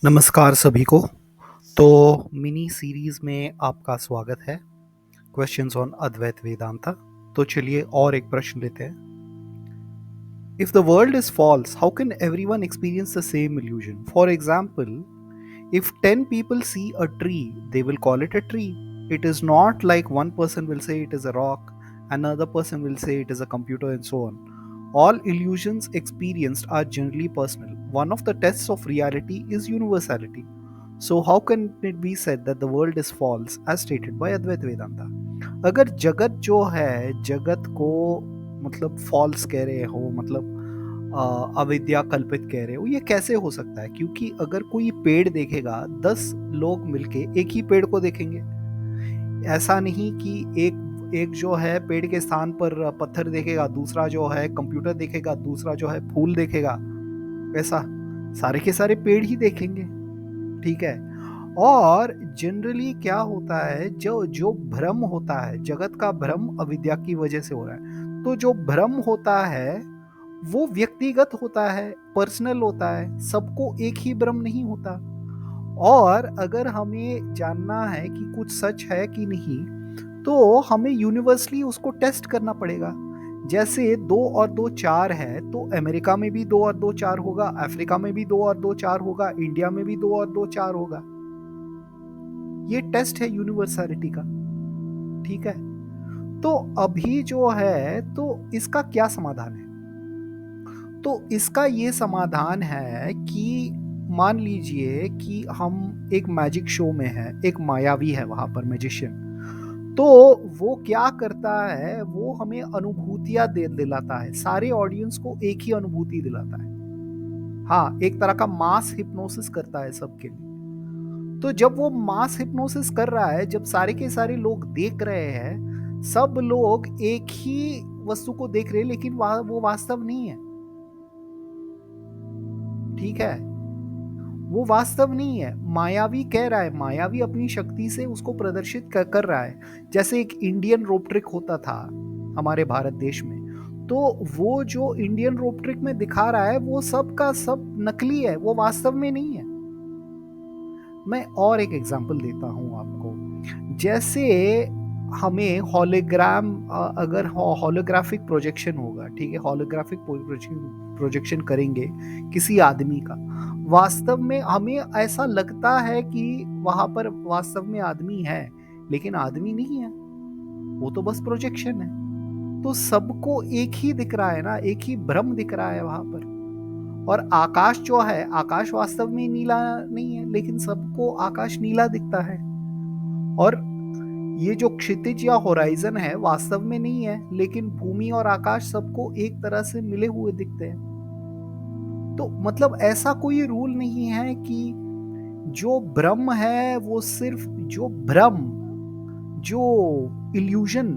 नमस्कार सभी को। तो मिनी सीरीज में आपका स्वागत है। Questions on Advaita Vedanta. तो चलिए और एक प्रश्न लेते हैं। If the world is false, how can everyone experience the same illusion? For example, if 10 people see a tree, they will call it a tree. It is not like one person will say it is a rock, another person will say it is a computer, and so on. All illusions experienced are generally personal. One of the tests of reality is universality. So, how can it be said that the world is false as stated by Advaita Vedanta? अगर जगत जो है, जगत को मतलब false कह रहे हो, मतलब अविद्या कल्पित कह रहे हो, ये कैसे हो सकता है? क्योंकि अगर कोई पेड़ देखेगा, 10 लोग मिलके एक ही पेड़ को देखेंगे। ऐसा नहीं कि एक एक जो है पेड़ के स्थान पर पत्थर देखेगा, दूसरा जो है कंप्यूटर देखेगा, दूसरा जो है फूल देखेगा। ऐसा सारे के सारे पेड़ ही देखेंगे, ठीक है। और जनरली क्या होता है, जो जो भ्रम होता है, जगत का भ्रम अविद्या की वजह से हो रहा है। तो जो भ्रम होता है वो व्यक्तिगत होता है, पर्सनल होता है, सबको एक ही भ्रम नहीं होता। और अगर हमें जानना है कि कुछ सच है कि नहीं, तो हमें यूनिवर्सली उसको टेस्ट करना पड़ेगा। जैसे 2 और 2 4 है, तो अमेरिका में भी 2 और 2 4 होगा, अफ्रीका में भी 2 और 2 4 होगा, इंडिया में भी 2 और 2 4 होगा। ये टेस्ट है यूनिवर्सलिटी का, ठीक है। तो अभी जो है, तो इसका क्या समाधान है? तो इसका ये समाधान है कि मान लीजिए कि हम एक मैजिक शो में हैं, एक मायावी है वहाँ पर, मैजिशियन। तो वो क्या करता है, वो हमें अनुभूतियाँ दे दिलाता है, सारे ऑडियंस को एक ही अनुभूति दिलाता है। हाँ, एक तरह का मास हिप्नोसिस करता है सबके लिए। तो जब वो मास हिप्नोसिस कर रहा है, जब सारे के सारे लोग देख रहे हैं, सब लोग एक ही वस्तु को देख रहे हैं, लेकिन वो वास्तव नहीं है, ठीक है। वो वास्तव नहीं है, मायावी कह रहा है, मायावी अपनी शक्ति से उसको प्रदर्शित कर रहा है। जैसे एक इंडियन रोप ट्रिक होता था हमारे भारत देश में, तो वो जो इंडियन रोप ट्रिक में दिखा रहा है, वो सब का सब नकली है, वो वास्तव में नहीं है। मैं और एक एग्जांपल देता हूं आपको। जैसे हमें हॉलोग्राम, अगर हॉलोग्राफिक प्रोजेक्शन होगा, ठीक है, हॉलोग्राफिक प्रोजेक्शन करेंगे किसी आदमी का, वास्तव में हमें ऐसा लगता है कि वहां पर वास्तव में आदमी है, लेकिन आदमी नहीं है, वो तो बस प्रोजेक्शन है। तो सबको एक ही दिख रहा है ना, एक ही भ्रम दिख रहा है वहां पर। और आकाश जो है, आकाश वास्तव में नीला नहीं है, लेकिन सबको आकाश नीला दिखता है। और ये जो क्षितिज या होराइजन है, वास्तव में नहीं है, लेकिन भूमि और आकाश सबको एक तरह से मिले हुए दिखते हैं। तो मतलब ऐसा कोई रूल नहीं है कि जो ब्रह्म है वो सिर्फ, जो भ्रम, जो इल्यूजन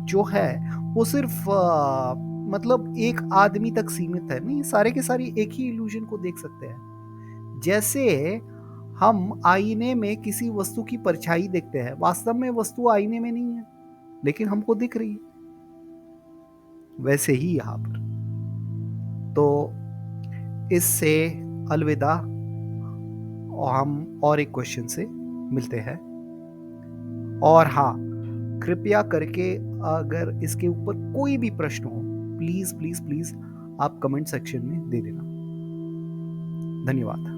जो है, वो सिर्फ मतलब एक आदमी तक सीमित है। नहीं, सारे के सारे एक ही इल्यूजन को देख सकते हैं। जैसे हम आईने में किसी वस्तु की परछाई देखते हैं, वास्तव में वस्तु आईने में नहीं है, लेकिन हमको दिख रही है। वैसे ही यहां पर। तो इससे अलविदा, और हम और एक क्वेश्चन से मिलते हैं। और हाँ, कृपया करके अगर इसके ऊपर कोई भी प्रश्न हो, प्लीज प्लीज प्लीज आप कमेंट सेक्शन में दे देना। धन्यवाद।